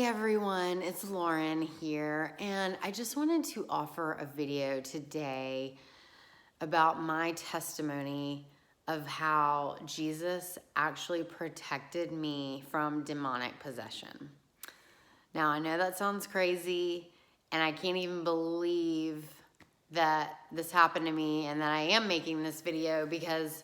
everyone, it's Lauren here, and I just wanted to offer a video today about my testimony of how Jesus actually protected me from demonic possession. Now, I know that sounds crazy, and I can't even believe that this happened to me and that I am making this video, because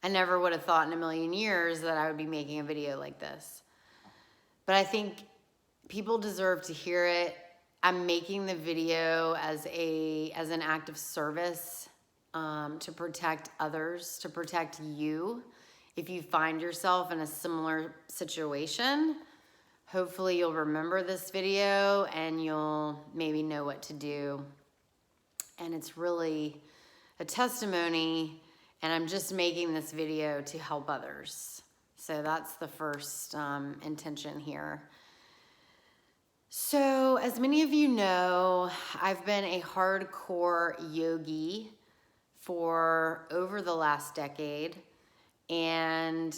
I never would have thought in a million years that I would be making a video like this. But I think people deserve to hear it. I'm making the video as an act of service to protect others, to protect you. If you find yourself in a similar situation, hopefully you'll remember this video and you'll maybe know what to do. And it's really a testimony, and I'm just making this video to help others. So that's the first intention here. So as many of you know, I've been a hardcore yogi for over the last decade, and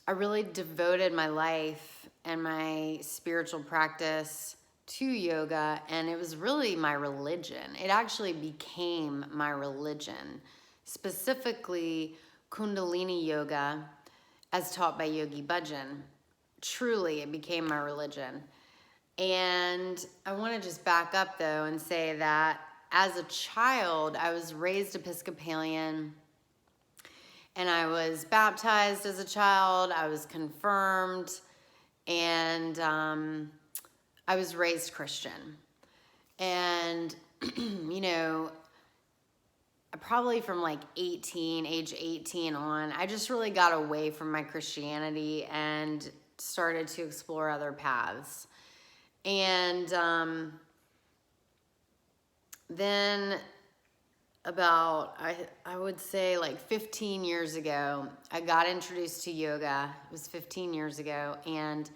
I really devoted my life and my spiritual practice to yoga, and it was really my religion. It actually became my religion, specifically Kundalini yoga as taught by Yogi Bhajan. Truly, it became my religion. And I want to just back up though and say that as a child, I was raised Episcopalian, and I was baptized as a child. I was confirmed, and I was raised Christian. And, you know, probably from like age 18 on, I just really got away from my Christianity and started to explore other paths. And then about, I would say like 15 years ago, I got introduced to yoga. It was 15 years ago, and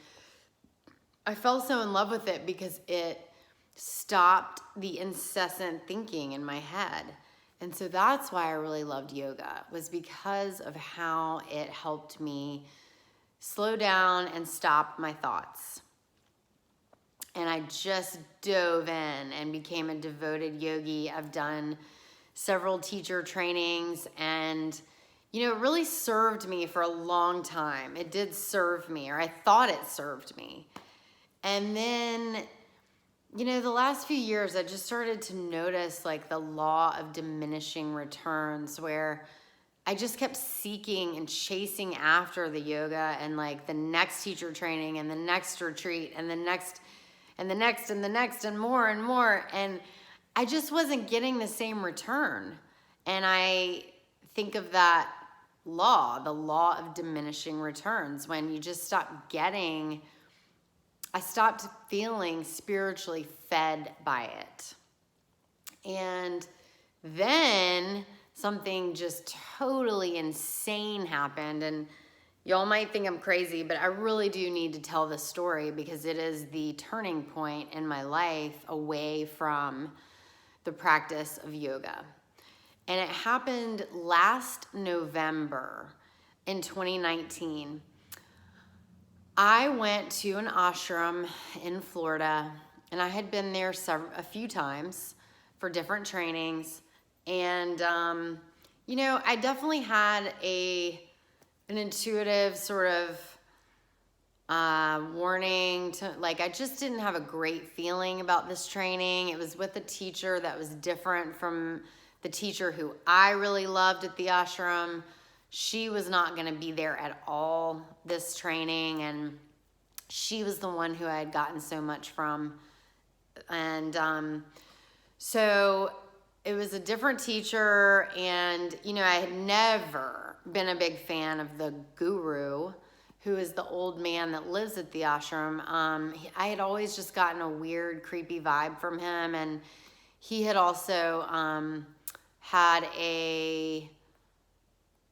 I fell so in love with it because it stopped the incessant thinking in my head. And so that's why I really loved yoga, was because of how it helped me slow down and stop my thoughts. And I just dove in and became a devoted yogi. I've done several teacher trainings, and, you know, it really served me for a long time. It did serve me, or I thought it served me. And then, you know, the last few years, I just started to notice like the law of diminishing returns, where I just kept seeking and chasing after the yoga and like the next teacher training and the next retreat and the next and the next and the next and more and more. And I just wasn't getting the same return. And I think of that law, the law of diminishing returns, when you just stop getting, I stopped feeling spiritually fed by it. And then something just totally insane happened. And y'all might think I'm crazy, but I really do need to tell this story because it is the turning point in my life away from the practice of yoga. And it happened last November in 2019. I went to an ashram in Florida, and I had been there a few times for different trainings. And, you know, I definitely had an intuitive sort of warning to, like, I just didn't have a great feeling about this training. It was with a teacher that was different from the teacher who I really loved at the ashram. She was not going to be there at all this training, and she was the one who I had gotten so much from. And so it was a different teacher, and, you know, I had never been a big fan of the guru, who is the old man that lives at the ashram. I had always just gotten a weird, creepy vibe from him, and he had also had a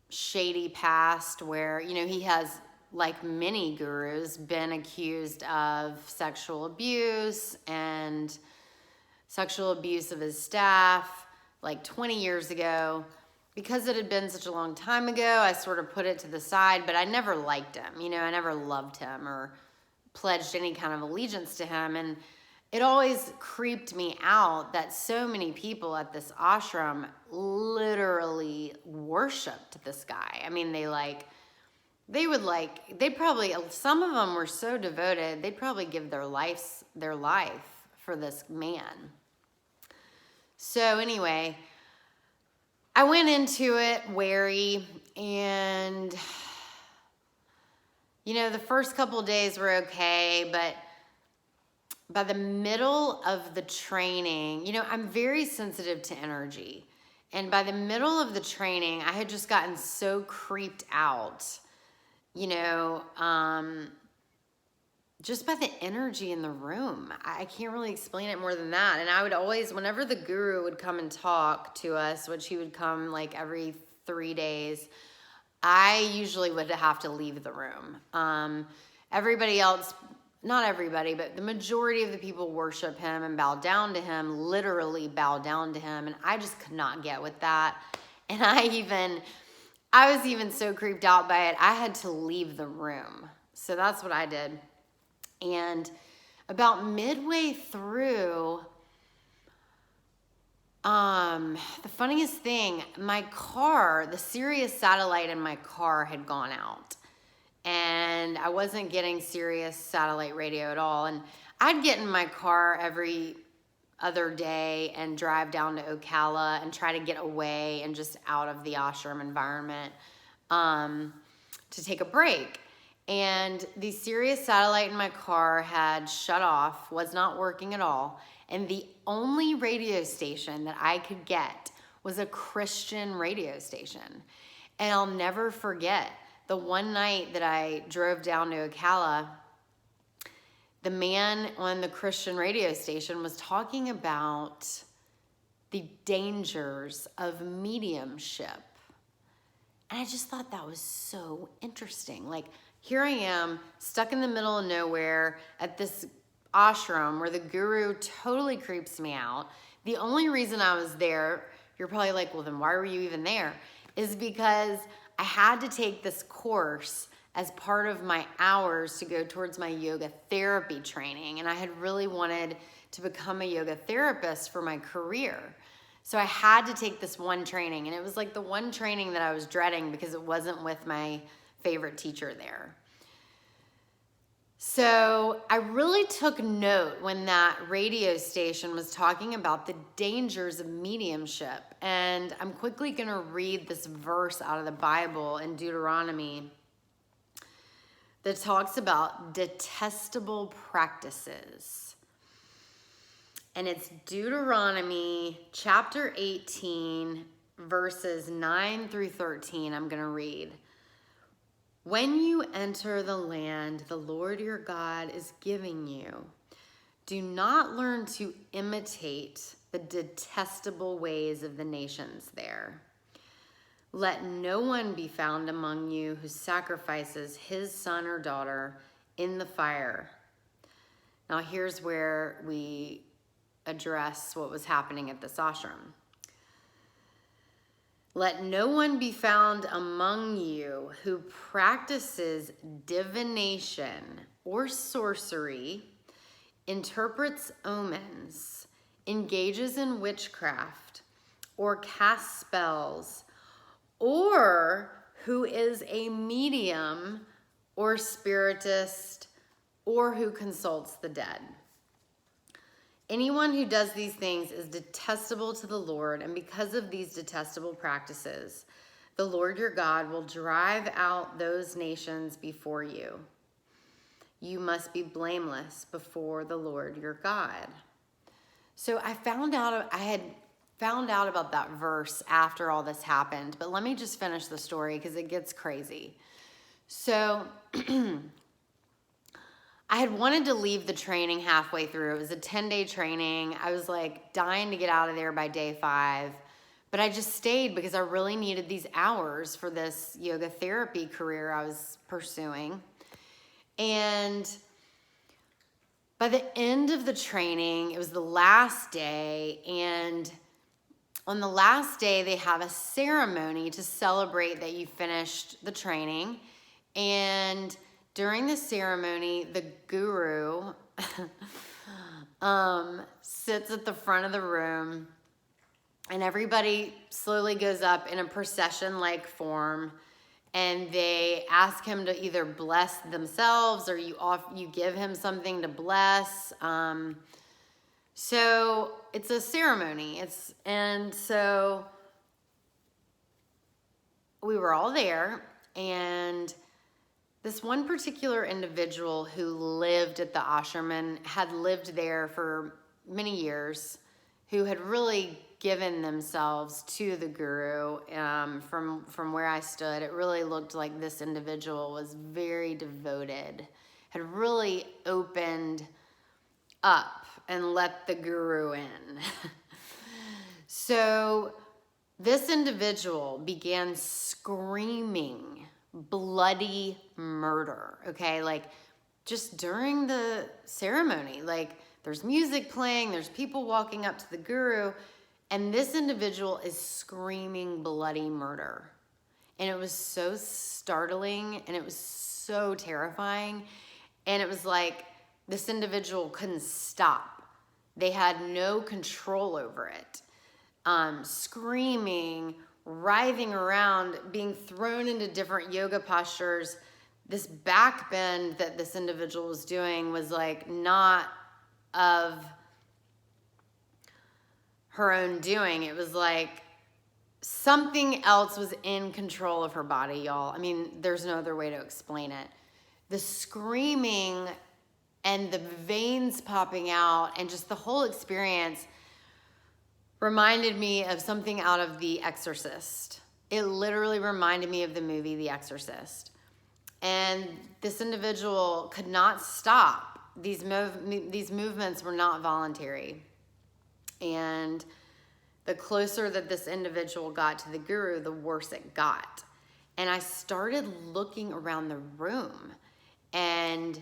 shady past where, you know, he has, like many gurus, been accused of sexual abuse and sexual abuse of his staff like 20 years ago. Because it had been such a long time ago, I sort of put it to the side, but I never liked him. You know, I never loved him or pledged any kind of allegiance to him. And it always creeped me out that so many people at this ashram literally worshiped this guy. I mean, some of them were so devoted, they'd probably give their life for this man. So anyway, I went into it wary, and the first couple of days were okay, but by the middle of the training, I'm very sensitive to energy. And by the middle of the training, I had just gotten so creeped out, just by the energy in the room. I can't really explain it more than that. And I would always, whenever the guru would come and talk to us, which he would come like every 3 days, I usually would have to leave the room. Everybody else, not everybody, but the majority of the people worship him and bow down to him, literally bow down to him. And I just could not get with that. And I was even so creeped out by it, I had to leave the room. So that's what I did. And about midway through, the funniest thing, my car, the Sirius satellite in my car had gone out. And I wasn't getting Sirius satellite radio at all. And I'd get in my car every other day and drive down to Ocala and try to get away and just out of the ashram environment to take a break. And the Sirius satellite in my car had shut off, was not working at all. And the only radio station that I could get was a Christian radio station. And I'll never forget the one night that I drove down to Ocala, the man on the Christian radio station was talking about the dangers of mediumship. And I just thought that was so interesting. Like, here I am, stuck in the middle of nowhere at this ashram where the guru totally creeps me out. The only reason I was there, you're probably like, well, then why were you even there? Is because I had to take this course as part of my hours to go towards my yoga therapy training. And I had really wanted to become a yoga therapist for my career. So I had to take this one training. And it was like the one training that I was dreading because it wasn't with my favorite teacher there. So I really took note when that radio station was talking about the dangers of mediumship. And I'm quickly going to read this verse out of the Bible in Deuteronomy that talks about detestable practices. And it's Deuteronomy chapter 18, verses 9 through 13. I'm going to read. When you enter the land the Lord your God is giving you, do not learn to imitate the detestable ways of the nations there. Let no one be found among you who sacrifices his son or daughter in the fire. Now here's where we address what was happening at this ashram. Let no one be found among you who practices divination or sorcery, interprets omens, engages in witchcraft, or casts spells, or who is a medium or spiritist, or who consults the dead. Anyone who does these things is detestable to the Lord, and because of these detestable practices, the Lord your God will drive out those nations before you. You must be blameless before the Lord your God. So I had found out about that verse after all this happened, but let me just finish the story because it gets crazy. So I had wanted to leave the training halfway through. It was a 10-day training. I was like dying to get out of there by day 5, but I just stayed because I really needed these hours for this yoga therapy career I was pursuing. And by the end of the training, it was the last day, and on the last day, they have a ceremony to celebrate that you finished the training. And during the ceremony, the guru sits at the front of the room, and everybody slowly goes up in a procession-like form, and they ask him to either bless themselves or you give him something to bless. So it's a ceremony. And so we were all there, and this one particular individual who lived at the ashram and had lived there for many years, who had really given themselves to the guru, from where I stood, it really looked like this individual was very devoted, had really opened up and let the guru in. So this individual began screaming bloody murder, okay? Like, just during the ceremony, like, there's music playing, there's people walking up to the guru, and this individual is screaming bloody murder. And it was so startling, and it was so terrifying, and it was like this individual couldn't stop. They had no control over it. Screaming, writhing around, being thrown into different yoga postures. This back bend that this individual was doing was like not of her own doing. It was like something else was in control of her body, y'all. I mean, there's no other way to explain it. The screaming and the veins popping out and just the whole experience reminded me of something out of The Exorcist. It literally reminded me of the movie The Exorcist. And this individual could not stop. These movements were not voluntary. And the closer that this individual got to the guru, the worse it got. And I started looking around the room, and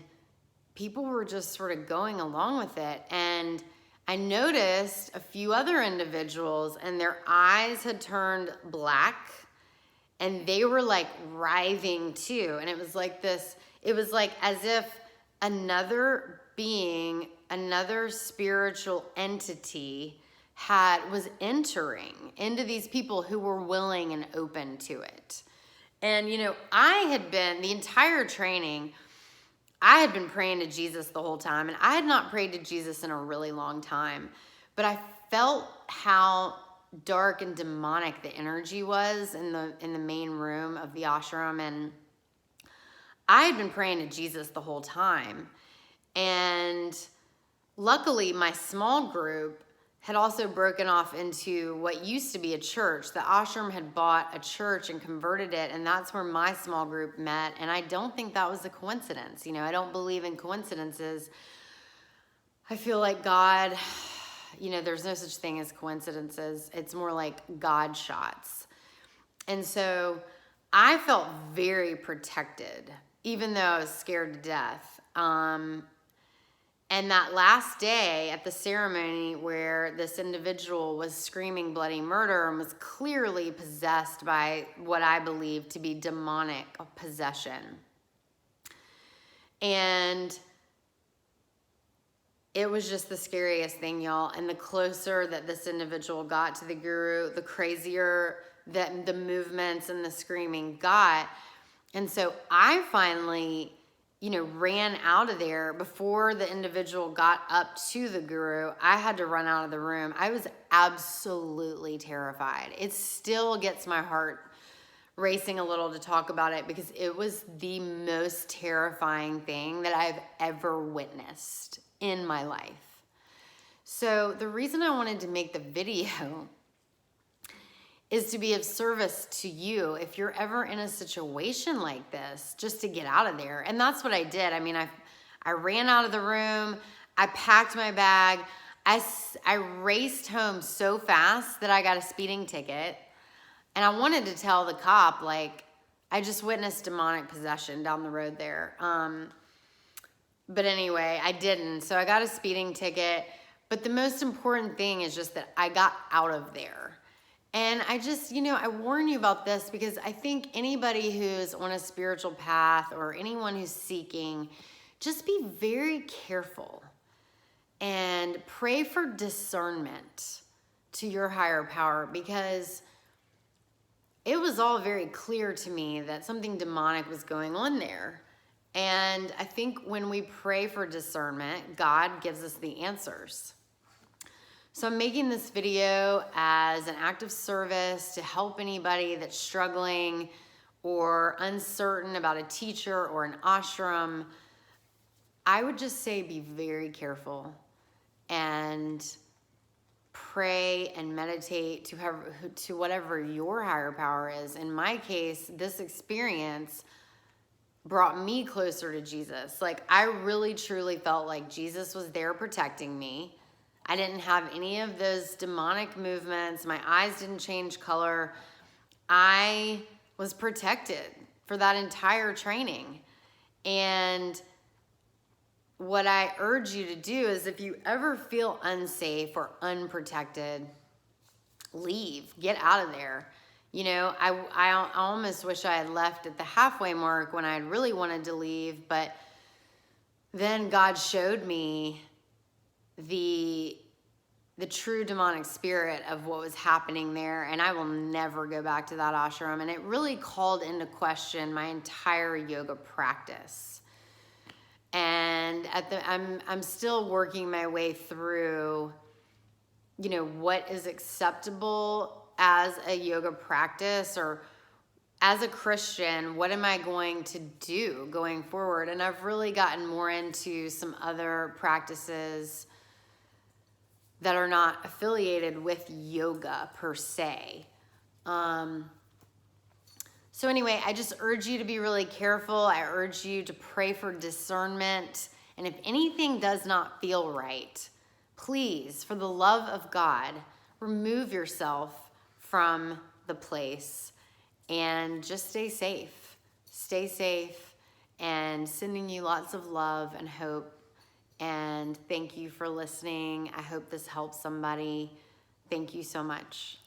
people were just sort of going along with it. And I noticed a few other individuals, and their eyes had turned black, and they were like writhing too. And it was like this, it was like as if another being, another spiritual entity was entering into these people who were willing and open to it. And, you know, I had been, the entire training, I had been praying to Jesus the whole time, and I had not prayed to Jesus in a really long time, but I felt how dark and demonic the energy was in the main room of the ashram, and I had been praying to Jesus the whole time. And luckily, my small group had also broken off into what used to be a church. The ashram had bought a church and converted it, and that's where my small group met. And I don't think that was a coincidence. You know, I don't believe in coincidences. I feel like God, you know, there's no such thing as coincidences. It's more like God shots. And so I felt very protected, even though I was scared to death. And that last day at the ceremony where this individual was screaming bloody murder and was clearly possessed by what I believe to be demonic possession. And it was just the scariest thing, y'all. And the closer that this individual got to the guru, the crazier that the movements and the screaming got. And so I finally, you know, ran out of there before the individual got up to the guru. I had to run out of the room. I was absolutely terrified. It still gets my heart racing a little to talk about it, because it was the most terrifying thing that I've ever witnessed in my life. So the reason I wanted to make the video is to be of service to you if you're ever in a situation like this, just to get out of there. And that's what I did. I mean, I ran out of the room. I packed my bag. I raced home so fast that I got a speeding ticket. And I wanted to tell the cop, like, I just witnessed demonic possession down the road there. But anyway, I didn't. So I got a speeding ticket. But the most important thing is just that I got out of there. And I just, I warn you about this because I think anybody who's on a spiritual path or anyone who's seeking, just be very careful and pray for discernment to your higher power, because it was all very clear to me that something demonic was going on there. And I think when we pray for discernment, God gives us the answers. So I'm making this video as an act of service to help anybody that's struggling or uncertain about a teacher or an ashram. I would just say be very careful and pray and meditate to whatever your higher power is. In my case, this experience brought me closer to Jesus. Like, I really truly felt like Jesus was there protecting me. I didn't have any of those demonic movements. My eyes didn't change color. I was protected for that entire training. And what I urge you to do is, if you ever feel unsafe or unprotected, leave. Get out of there. I almost wish I had left at the halfway mark when I really wanted to leave, but then God showed me the true demonic spirit of what was happening there, and I will never go back to that ashram. And it really called into question my entire yoga practice. And I'm still working my way through, what is acceptable as a yoga practice, or as a Christian, what am I going to do going forward? And I've really gotten more into some other practices that are not affiliated with yoga per se. So anyway, I just urge you to be really careful. I urge you to pray for discernment. And if anything does not feel right, please, for the love of God, remove yourself from the place and just stay safe. Stay safe, and sending you lots of love and hope. And thank you for listening. I hope this helps somebody. Thank you so much.